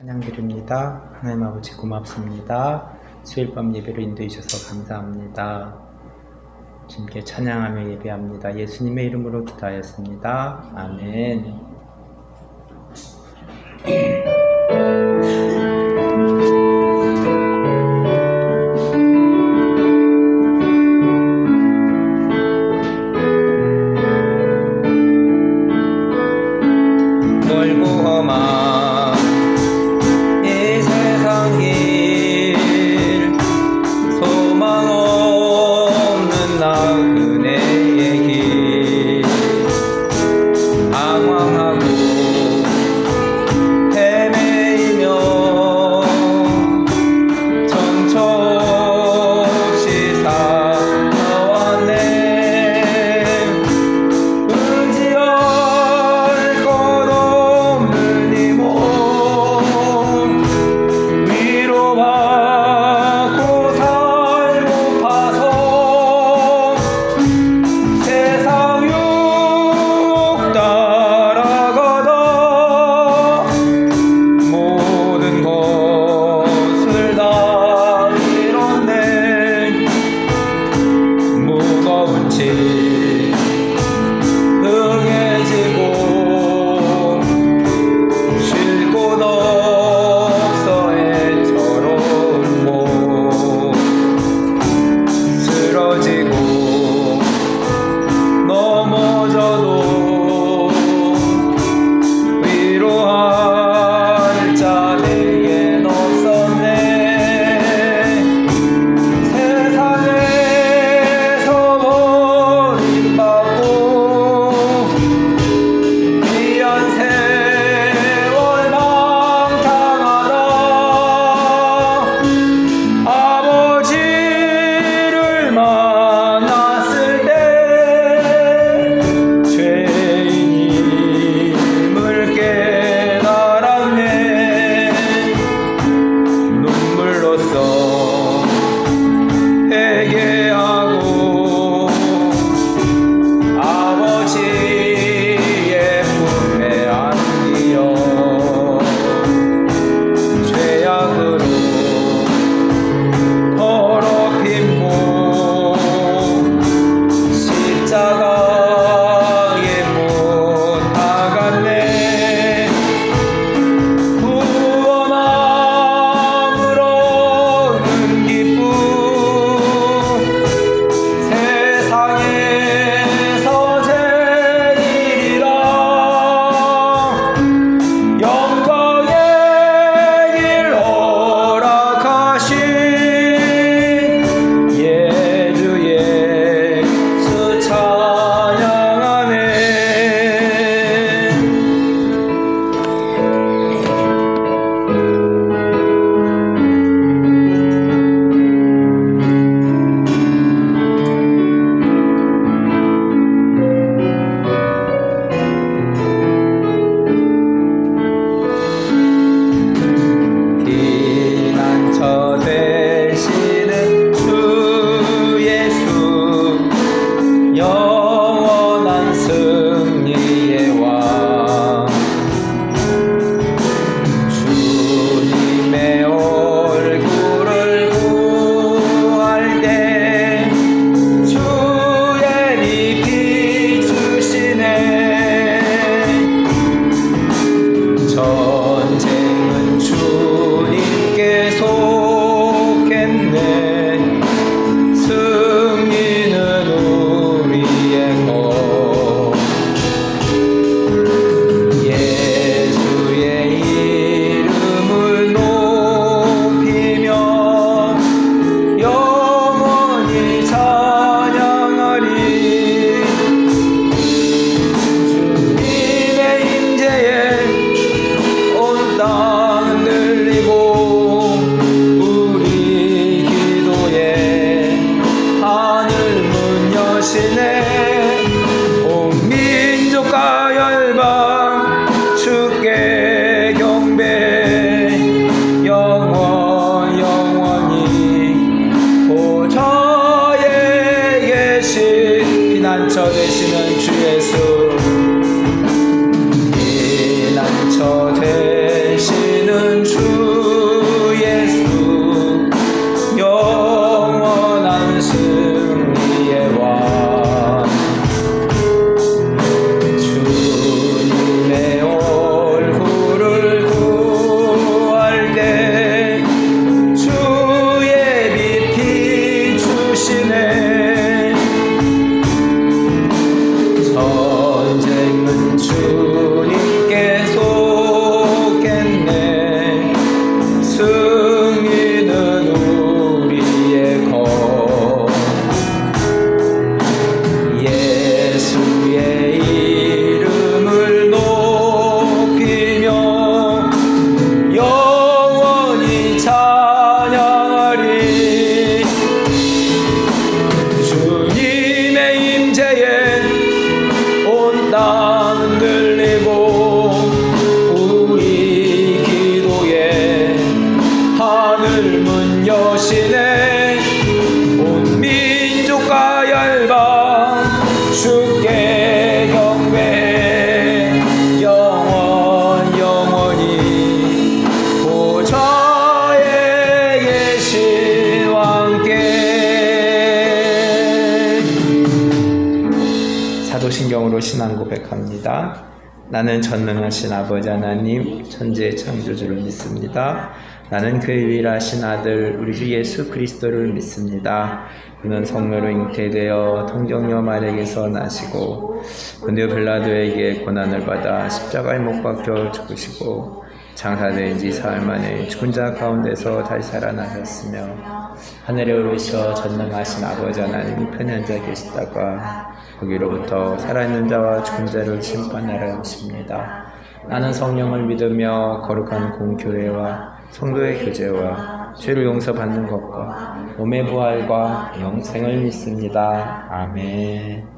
찬양드립니다. 하나님 아버지 고맙습니다. 수요일밤 예배로 인도해 주셔서 감사합니다. 주님께 찬양하며 예배합니다. 예수님의 이름으로 기도하였습니다. 아멘. 멀고 험한 이 세상 길 소망 없는 나 그네의 길 방황하고 헤매는 믿습니다. 나는 전능하신 아버지 하나님 천지의 창조주를 믿습니다. 나는 그의 유일하신 아들 우리 주 예수 그리스도를 믿습니다. 그는 성령으로 잉태되어 통정녀 마리아에게서 나시고 본디오 빌라도에게 고난을 받아 십자가에 못 박혀 죽으시고 장사된 지 사흘 만에 죽은 자 가운데서 다시 살아나셨으며 하늘에 오르셔 전능하신 아버지 하나님 편히 앉아 계시다가 거기로부터 살아있는 자와 죽은 자를 심판하러 오십니다. 나는 성령을 믿으며 거룩한 공교회와 성도의 교제와 죄를 용서받는 것과 몸의 부활과 영생을 믿습니다. 아멘.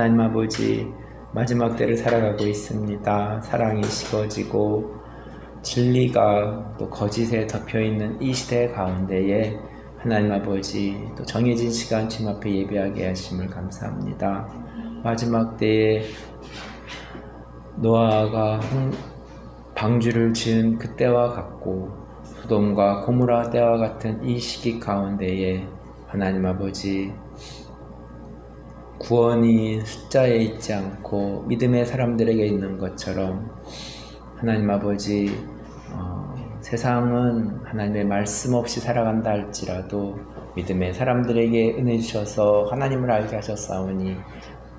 하나님 아버지, 마지막 때를 살아가고 있습니다. 사랑이 식어지고 진리가 또 거짓에 덮여있는 이 시대 가운데에 하나님 아버지 또 정해진 시간 주님 앞에 예배하게 하심을 감사합니다. 마지막 때에 노아가 방주를 지은 그때와 같고 소돔과 고모라 때와 같은 이 시기 가운데에 하나님 아버지 구원이 숫자에 있지 않고 믿음의 사람들에게 있는 것처럼 하나님 아버지, 세상은 하나님의 말씀 없이 살아간다 할지라도 믿음의 사람들에게 은혜 주셔서 하나님을 알게 하셨사오니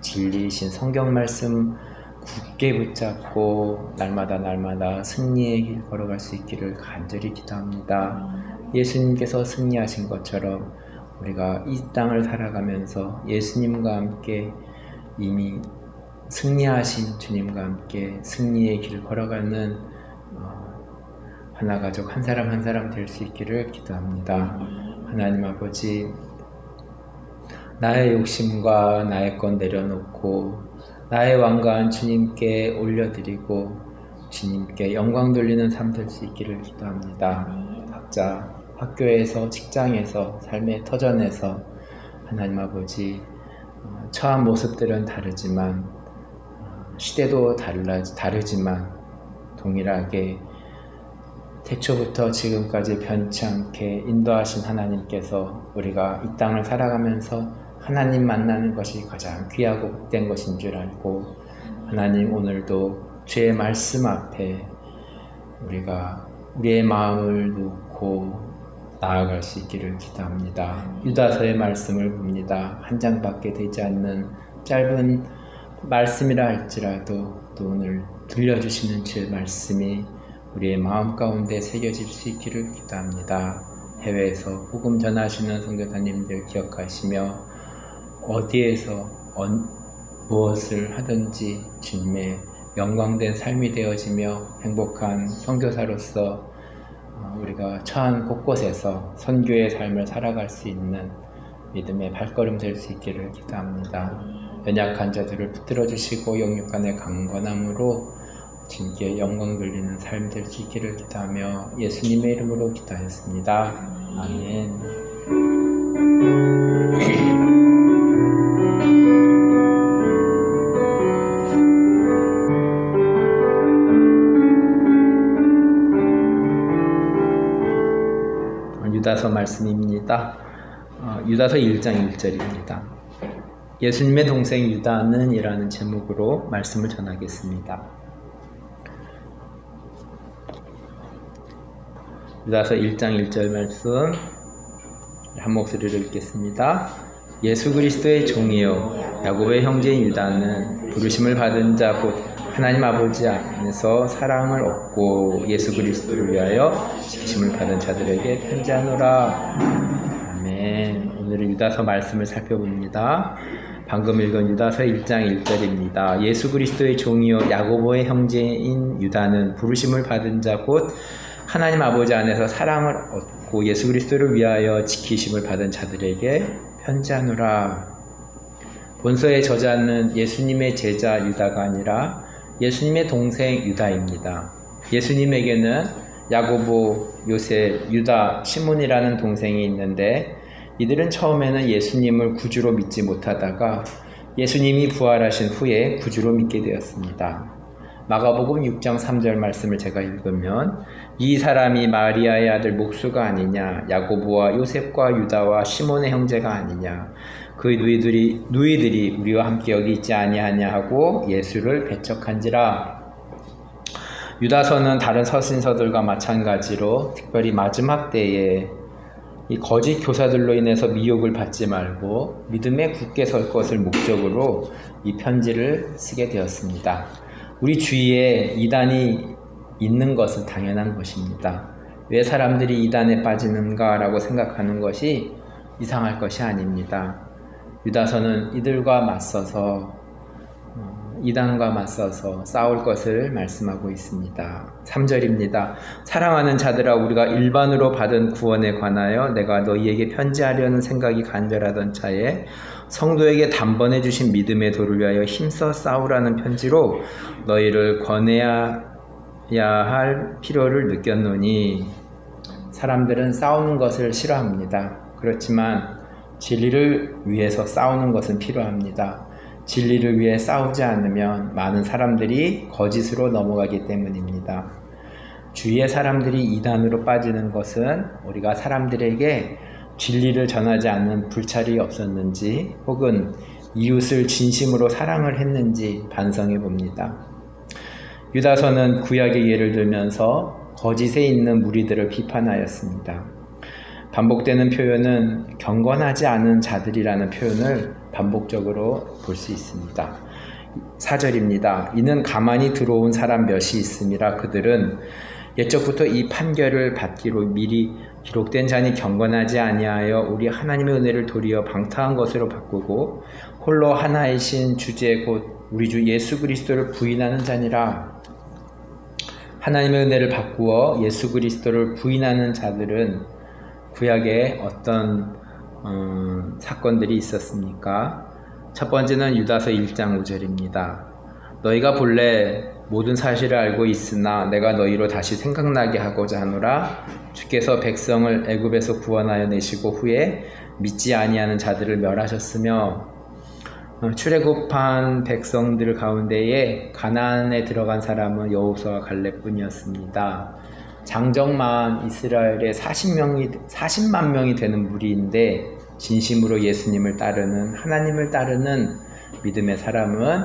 진리이신 성경 말씀 굳게 붙잡고 날마다 승리의 길 걸어갈 수 있기를 간절히 기도합니다. 예수님께서 승리하신 것처럼 우리가 이 땅을 살아가면서 예수님과 함께 이미 승리하신 주님과 함께 승리의 길 걸어가는 하나가족 한 사람 한 사람 될 수 있기를 기도합니다. 하나님 아버지, 나의 욕심과 나의 것 내려놓고 나의 왕관 주님께 올려드리고 주님께 영광 돌리는 삶 될 수 있기를 기도합니다. 각자 학교에서, 직장에서, 삶의 터전에서 하나님 아버지, 처한 모습들은 다르지만 시대도 다르지만 동일하게 태초부터 지금까지 변치 않게 인도하신 하나님께서 우리가 이 땅을 살아가면서 하나님 만나는 것이 가장 귀하고 복된 것인 줄 알고 하나님 오늘도 주의 말씀 앞에 우리가 우리의 마음을 놓고 나아갈 수 있기를 기도합니다. 유다서의 말씀을 봅니다. 한 장밖에 되지 않는 짧은 말씀이라 할지라도 또 오늘 들려주시는 주의 말씀이 우리의 마음 가운데 새겨질 수 있기를 기도합니다. 해외에서 복음 전하시는 선교사님들 기억하시며 어디에서 무엇을 하든지 주님의 영광된 삶이 되어지며 행복한 선교사로서 우리가 처한 곳곳에서 선교의 삶을 살아갈 수 있는 믿음의 발걸음 될 수 있기를 기도합니다. 연약한 자들을 붙들어 주시고 영육간의 강건함으로 주님께 영광 돌리는 삶 될 수 있기를 기도하며 예수님의 이름으로 기도하였습니다. 아멘. 유다서 말씀입니다. 유다서 1장 1절입니다. 예수님의 동생 유다는 이라는 제목으로 말씀을 전하겠습니다. 유다서 1장 1절 말씀 한 목소리로 읽겠습니다. 예수 그리스도의 종이요 야곱의 형제인 유다는 부르심을 받은 자 곧 하나님 아버지 안에서 사랑을 얻고 예수 그리스도를 위하여 지키심을 받은 자들에게 편지하노라. 아멘. 오늘은 유다서 말씀을 살펴봅니다. 방금 읽은 유다서 1장 1절입니다. 예수 그리스도의 종이요 야고보의 형제인 유다는 부르심을 받은 자 곧 하나님 아버지 안에서 사랑을 얻고 예수 그리스도를 위하여 지키심을 받은 자들에게 편지하노라. 본서의 저자는 예수님의 제자 유다가 아니라 예수님의 동생 유다입니다. 예수님에게는 야고보, 요셉, 유다, 시몬이라는 동생이 있는데 이들은 처음에는 예수님을 구주로 믿지 못하다가 예수님이 부활하신 후에 구주로 믿게 되었습니다. 마가복음 6장 3절 말씀을 제가 읽으면 이 사람이 마리아의 아들 목수가 아니냐, 야고보와 요셉과 유다와 시몬의 형제가 아니냐, 그 누이들이 우리와 함께 여기 있지 아니하냐 하고 예수를 배척한지라. 유다서는 다른 서신서들과 마찬가지로 특별히 마지막 때에 이 거짓 교사들로 인해서 미혹을 받지 말고 믿음에 굳게 설 것을 목적으로 이 편지를 쓰게 되었습니다. 우리 주위에 이단이 있는 것은 당연한 것입니다. 왜 사람들이 이단에 빠지는가라고 생각하는 것이 이상할 것이 아닙니다. 유다서는 이단과 맞서서 싸울 것을 말씀하고 있습니다. 3절입니다. 사랑하는 자들아, 우리가 일반으로 받은 구원에 관하여 내가 너희에게 편지하려는 생각이 간절하던 차에 성도에게 단번에 주신 믿음의 도를 위하여 힘써 싸우라는 편지로 너희를 권해야 할 필요를 느꼈노니. 사람들은 싸우는 것을 싫어합니다. 그렇지만 진리를 위해서 싸우는 것은 필요합니다. 진리를 위해 싸우지 않으면 많은 사람들이 거짓으로 넘어가기 때문입니다. 주위의 사람들이 이단으로 빠지는 것은 우리가 사람들에게 진리를 전하지 않는 불찰이 없었는지 혹은 이웃을 진심으로 사랑을 했는지 반성해 봅니다. 유다서는 구약의 예를 들면서 거짓에 있는 무리들을 비판하였습니다. 반복되는 표현은 경건하지 않은 자들이라는 표현을 반복적으로 볼 수 있습니다. 4절입니다. 이는 가만히 들어온 사람 몇이 있음이라 그들은 옛적부터 이 판결을 받기로 미리 기록된 자니 경건하지 아니하여 우리 하나님의 은혜를 도리어 방탕한 것으로 바꾸고 홀로 하나이신 주제 곧 우리 주 예수 그리스도를 부인하는 자니라. 하나님의 은혜를 바꾸어 예수 그리스도를 부인하는 자들은 구약에 어떤 사건들이 있었습니까? 첫 번째는 유다서 1장 5절입니다. 너희가 본래 모든 사실을 알고 있으나 내가 너희로 다시 생각나게 하고자 하노라. 주께서 백성을 애굽에서 구원하여 내시고 후에 믿지 아니하는 자들을 멸하셨으며 출애굽한 백성들 가운데에 가나안에 들어간 사람은 여호수아와 갈렙뿐이었습니다. 장정만 이스라엘의 40만 명이 되는 무리인데 진심으로 예수님을 따르는 하나님을 따르는 믿음의 사람은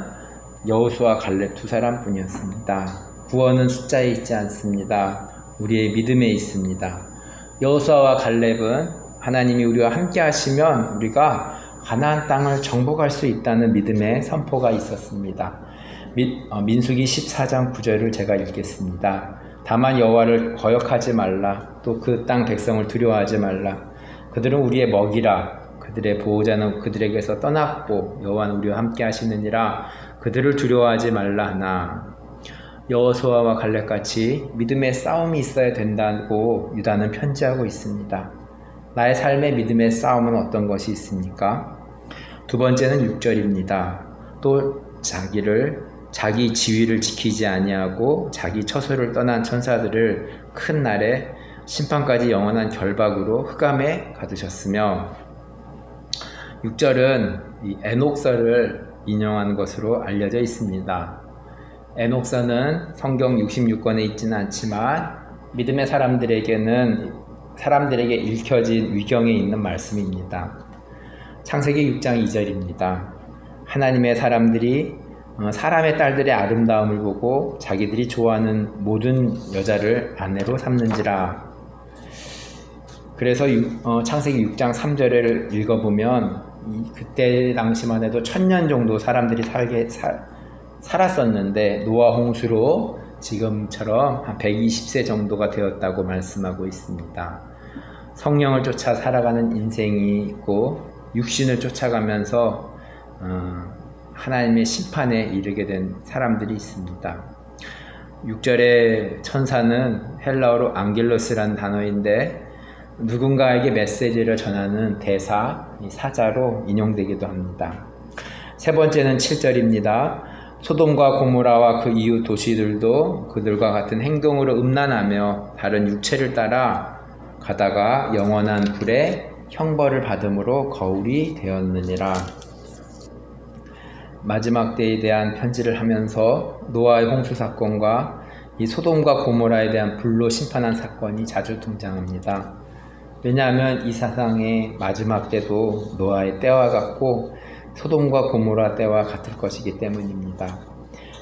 여호수아와 갈렙 두 사람뿐이었습니다. 구원은 숫자에 있지 않습니다. 우리의 믿음에 있습니다. 여호수아와 갈렙은 하나님이 우리와 함께 하시면 우리가 가나안 땅을 정복할 수 있다는 믿음의 선포가 있었습니다. 민수기 14장 9절을 제가 읽겠습니다. 다만 여호와를 거역하지 말라. 또 그 땅 백성을 두려워하지 말라. 그들은 우리의 먹이라. 그들의 보호자는 그들에게서 떠났고 여호와는 우리와 함께 하시느니라. 그들을 두려워하지 말라 하나. 여호수아와 갈렙같이 믿음의 싸움이 있어야 된다고 유다는 편지하고 있습니다. 나의 삶의 믿음의 싸움은 어떤 것이 있습니까? 두 번째는 6절입니다. 또 자기 지위를 지키지 아니하고 자기 처소를 떠난 천사들을 큰 날에 심판까지 영원한 결박으로 흑암에 가두셨으며 6절은 이 에녹서를 인용한 것으로 알려져 있습니다. 에녹서는 성경 66권에 있지는 않지만 믿음의 사람들에게 읽혀진 위경에 있는 말씀입니다. 창세기 6장 2절입니다. 하나님의 사람들이 사람의 딸들의 아름다움을 보고 자기들이 좋아하는 모든 여자를 아내로 삼는지라. 그래서 창세기 6장 3절을 읽어보면 그때 당시만 해도 1000년 정도 사람들이 살았었는데 노아 홍수로 지금처럼 한 120세 정도가 되었다고 말씀하고 있습니다. 성령을 쫓아 살아가는 인생이 있고 육신을 쫓아가면서 하나님의 심판에 이르게 된 사람들이 있습니다. 6절의 천사는 헬라어로 앙겔로스라는 단어인데 누군가에게 메시지를 전하는 대사, 사자로 인용되기도 합니다. 세 번째는 7절입니다. 소돔과 고모라와 그 이웃 도시들도 그들과 같은 행동으로 음란하며 다른 육체를 따라 가다가 영원한 불에 형벌을 받음으로 거울이 되었느니라. 마지막 때에 대한 편지를 하면서 노아의 홍수 사건과 이 소돔과 고모라에 대한 불로 심판한 사건이 자주 등장합니다. 왜냐하면 이 세상의 마지막 때도 노아의 때와 같고 소돔과 고모라 때와 같을 것이기 때문입니다.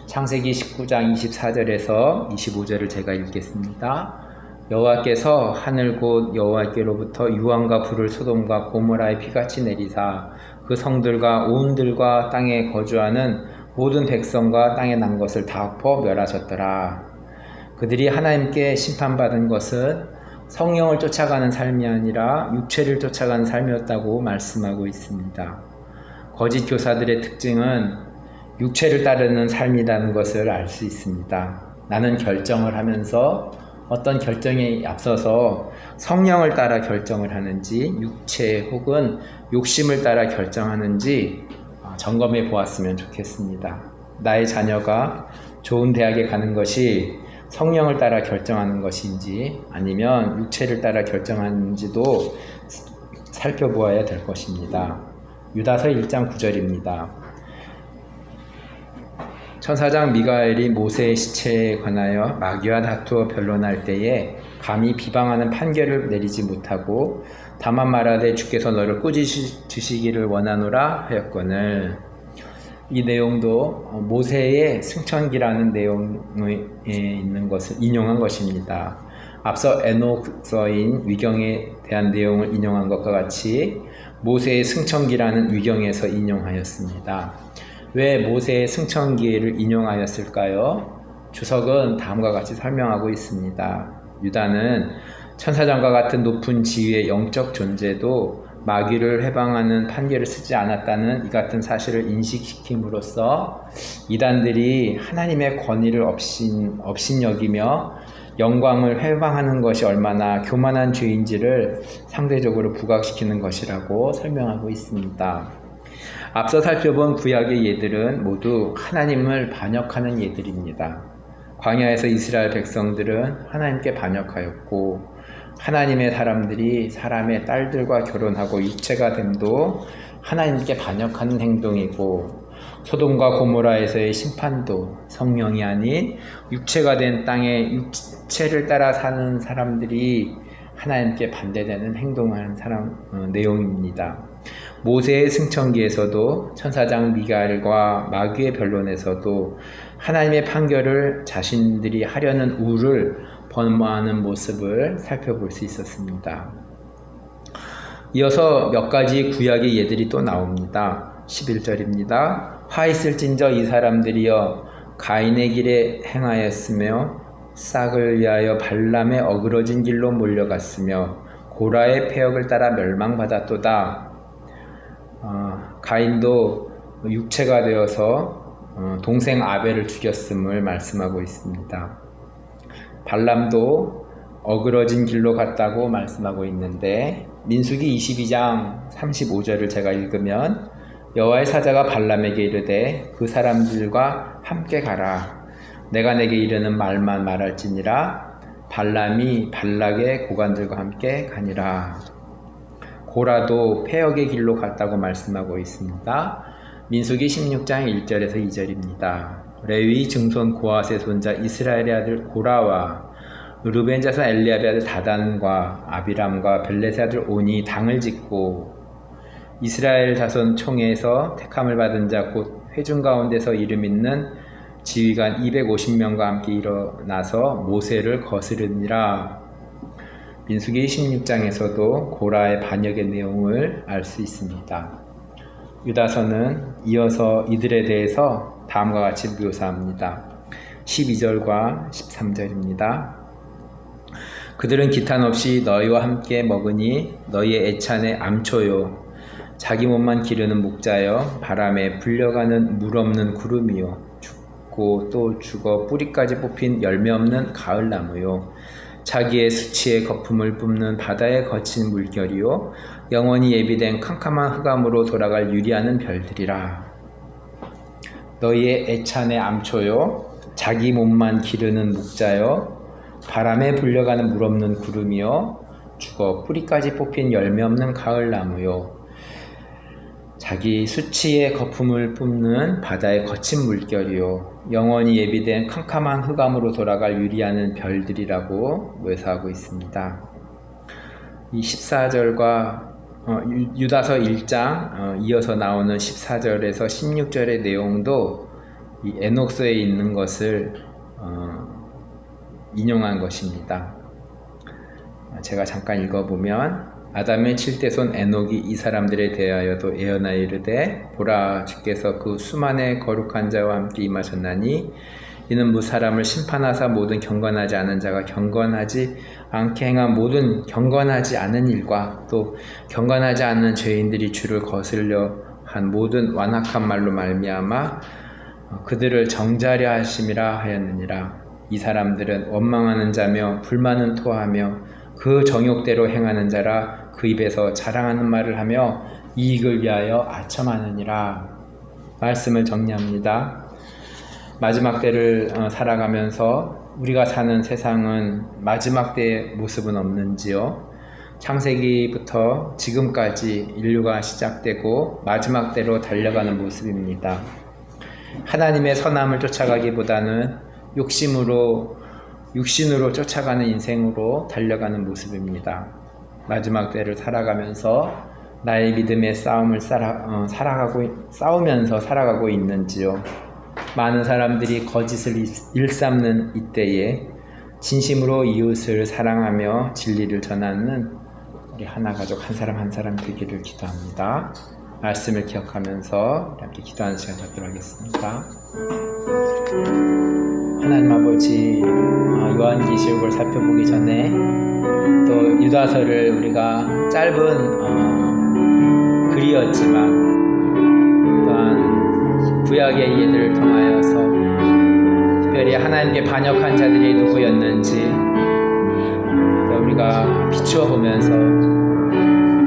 창세기 19장 24절에서 25절을 제가 읽겠습니다. 여호와께서 하늘 곧 여호와께로부터 유황과 불을 소돔과 고모라에 피같이 내리사 그 성들과 온들과 땅에 거주하는 모든 백성과 땅에 난 것을 다 엎어 멸하셨더라. 그들이 하나님께 심판받은 것은 성령을 쫓아가는 삶이 아니라 육체를 쫓아가는 삶이었다고 말씀하고 있습니다. 거짓 교사들의 특징은 육체를 따르는 삶이라는 것을 알 수 있습니다. 나는 결정을 하면서 어떤 결정에 앞서서 성령을 따라 결정을 하는지 육체 혹은 욕심을 따라 결정하는지 점검해 보았으면 좋겠습니다. 나의 자녀가 좋은 대학에 가는 것이 성령을 따라 결정하는 것인지 아니면 육체를 따라 결정하는지도 살펴보아야 될 것입니다. 유다서 1장 9절입니다. 천사장 미가엘이 모세의 시체에 관하여 마귀와 다투어 변론할 때에 감히 비방하는 판결을 내리지 못하고 다만 말하되 주께서 너를 꾸짖으시기를 원하노라 하였거늘. 이 내용도 모세의 승천기라는 내용에 있는 것을 인용한 것입니다. 앞서 에녹서인 위경에 대한 내용을 인용한 것과 같이 모세의 승천기라는 위경에서 인용하였습니다. 왜 모세의 승천기를 인용하였을까요? 주석은 다음과 같이 설명하고 있습니다. 유다는 천사장과 같은 높은 지위의 영적 존재도 마귀를 해방하는 판결을 쓰지 않았다는 이 같은 사실을 인식시킴으로써 이단들이 하나님의 권위를 업신여기며 영광을 해방하는 것이 얼마나 교만한 죄인지를 상대적으로 부각시키는 것이라고 설명하고 있습니다. 앞서 살펴본 구약의 예들은 모두 하나님을 반역하는 예들입니다. 광야에서 이스라엘 백성들은 하나님께 반역하였고 하나님의 사람들이 사람의 딸들과 결혼하고 육체가 됨도 하나님께 반역하는 행동이고 소돔과 고모라에서의 심판도 성령이 아닌 육체가 된 땅에 육체를 따라 사는 사람들이 하나님께 반대되는 행동하는 내용입니다. 모세의 승천기에서도 천사장 미가엘과 마귀의 변론에서도 하나님의 판결을 자신들이 하려는 우를 범하는 모습을 살펴볼 수 있었습니다. 이어서 몇 가지 구약의 예들이 또 나옵니다. 11절입니다. 화 있을진저 이 사람들이여 가인의 길에 행하였으며 싹을 위하여 발람의 어그러진 길로 몰려갔으며 고라의 패역을 따라 멸망받았도다. 가인도 육체가 되어서 동생 아벨을 죽였음을 말씀하고 있습니다. 발람도 어그러진 길로 갔다고 말씀하고 있는데 민수기 22장 35절을 제가 읽으면 여호와의 사자가 발람에게 이르되 그 사람들과 함께 가라. 내가 내게 이르는 말만 말할지니라. 발람이 발락의 고관들과 함께 가니라. 고라도 패역의 길로 갔다고 말씀하고 있습니다. 민수기 16장 1절에서 2절입니다. 레위 증손 고핫의 손자 이스라엘의 아들 고라와 르벤 자손 엘리압의 아들 다단과 아비람과 벨렛의 아들 온이 당을 짓고 이스라엘 자손 총회에서 택함을 받은 자 곧 회중 가운데서 이름 있는 지휘관 250명과 함께 일어나서 모세를 거스르니라. 민수기 16장에서도 고라의 반역의 내용을 알 수 있습니다. 유다서는 이어서 이들에 대해서 다음과 같이 묘사합니다. 12절과 13절입니다. 그들은 기탄 없이 너희와 함께 먹으니 너희의 애찬의 암초요 자기 몸만 기르는 목자여 바람에 불려가는 물 없는 구름이요 죽고 또 죽어 뿌리까지 뽑힌 열매 없는 가을나무요 자기의 수치의 거품을 뿜는 바다의 거친 물결이요 영원히 예비된 캄캄한 흑암으로 돌아갈 유리하는 별들이라. 너희의 애찬의 암초요 자기 몸만 기르는 목자요 바람에 불려가는 물 없는 구름이요 죽어 뿌리까지 뽑힌 열매 없는 가을나무요 자기 수치의 거품을 뿜는 바다의 거친 물결이요 영원히 예비된 캄캄한 흑암으로 돌아갈 유리하는 별들이라고 묘사하고 있습니다. 이 14절과 유다서 1장 이어서 나오는 14절에서 16절의 내용도 이 에녹서에 있는 것을 인용한 것입니다. 제가 잠깐 읽어보면 아담의 7대손 에녹이 이 사람들에 대하여도 예언하여 이르되 보라 주께서 그 수만의 거룩한 자와 함께 임하셨나니 이는 무사람을 심판하사 모든 경건하지 않은 자가 경건하지 않게 행한 모든 경건하지 않은 일과 또 경건하지 않은 죄인들이 주를 거슬려 한 모든 완악한 말로 말미암아 그들을 정죄하려 하심이라 하였느니라. 이 사람들은 원망하는 자며 불만은 토하며 그 정욕대로 행하는 자라 그 입에서 자랑하는 말을 하며 이익을 위하여 아첨하느니라. 말씀을 정리합니다. 마지막 때를 살아가면서 우리가 사는 세상은 마지막 때의 모습은 없는지요? 창세기부터 지금까지 인류가 시작되고 마지막 때로 달려가는 모습입니다. 하나님의 선함을 쫓아가기보다는 육신으로 쫓아가는 인생으로 달려가는 모습입니다. 마지막 때를 살아가면서 나의 믿음의 싸움을 싸우면서 살아가고 있는지요. 많은 사람들이 거짓을 일삼는 이때에 진심으로 이웃을 사랑하며 진리를 전하는 우리 하나 가족 한 사람 한 사람 되기를 기도합니다. 말씀을 기억하면서 함께 기도하는 시간 갖도록 하겠습니다. 하나님 아버지, 요한계시록을 살펴보기 전에 또 유다서를 우리가 짧은 글이었지만 또한 구약의 이해들을 통하여서 특별히 하나님께 반역한 자들이 누구였는지 우리가 비추어 보면서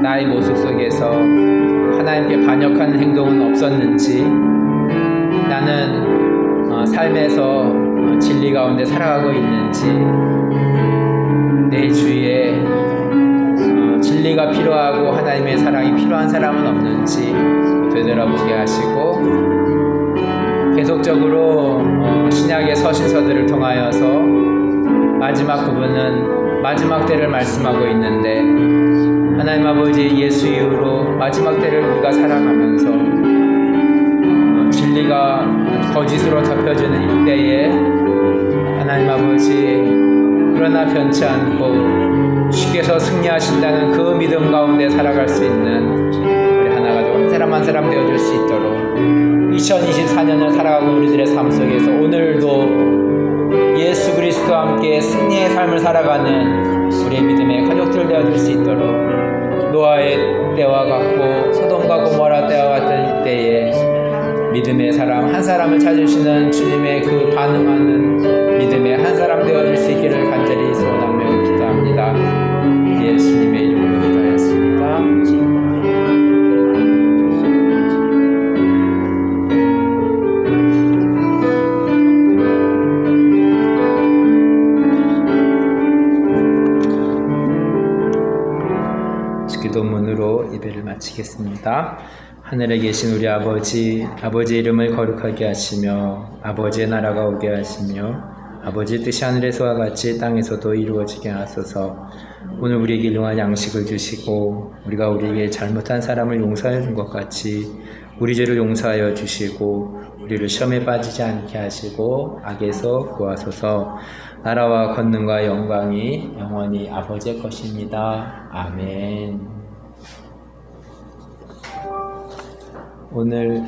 나의 모습 속에서 하나님께 반역하는 행동은 없었는지, 나는 삶에서 진리 가운데 살아가고 있는지, 내 주위에 진리가 필요하고 하나님의 사랑이 필요한 사람은 없는지 되돌아보게 하시고, 계속적으로 신약의 서신서들을 통하여서 마지막 부분은 마지막 때를 말씀하고 있는데, 하나님 아버지 예수 이후로 마지막 때를 우리가 살아가면서 진리가 거짓으로 덮여지는 이때에 하나님 아버지, 그러나 변치 않고 주께서 승리하신다는 그 믿음 가운데 살아갈 수 있는 우리 하나 가족 한 사람 한 사람 되어줄 수 있도록 2024년을 살아가고 우리들의 삶 속에서 오늘도 예수 그리스도와 함께 승리의 삶을 살아가는 우리의 믿음의 가족들 되어줄 수 있도록, 노아의 때와 같고 소돔과 고모라 때와 같은 이때에 믿음의 사람 한 사람을 찾으시는 주님의 그 반응하는 믿음의 한 사람 되어줄 수 있기를 간절히 소원하며 기도합니다. 예수님의 이름으로 기도하였습니다. 기도문으로 예배를 마치겠습니다. 하늘에 계신 우리 아버지, 아버지의 이름을 거룩하게 하시며 아버지의 나라가 오게 하시며 아버지의 뜻이 하늘에서와 같이 땅에서도 이루어지게 하소서. 오늘 우리에게 일용할 양식을 주시고 우리가 우리에게 잘못한 사람을 용서해 준 것 같이 우리 죄를 용서하여 주시고 우리를 시험에 빠지지 않게 하시고 악에서 구하소서. 나라와 권능과 영광이 영원히 아버지의 것입니다. 아멘. 오늘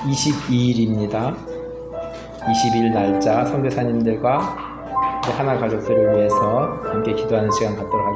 22일입니다. 20일 날짜 선교사님들과 하나 가족들을 위해서 함께 기도하는 시간 갖도록 하겠습니다.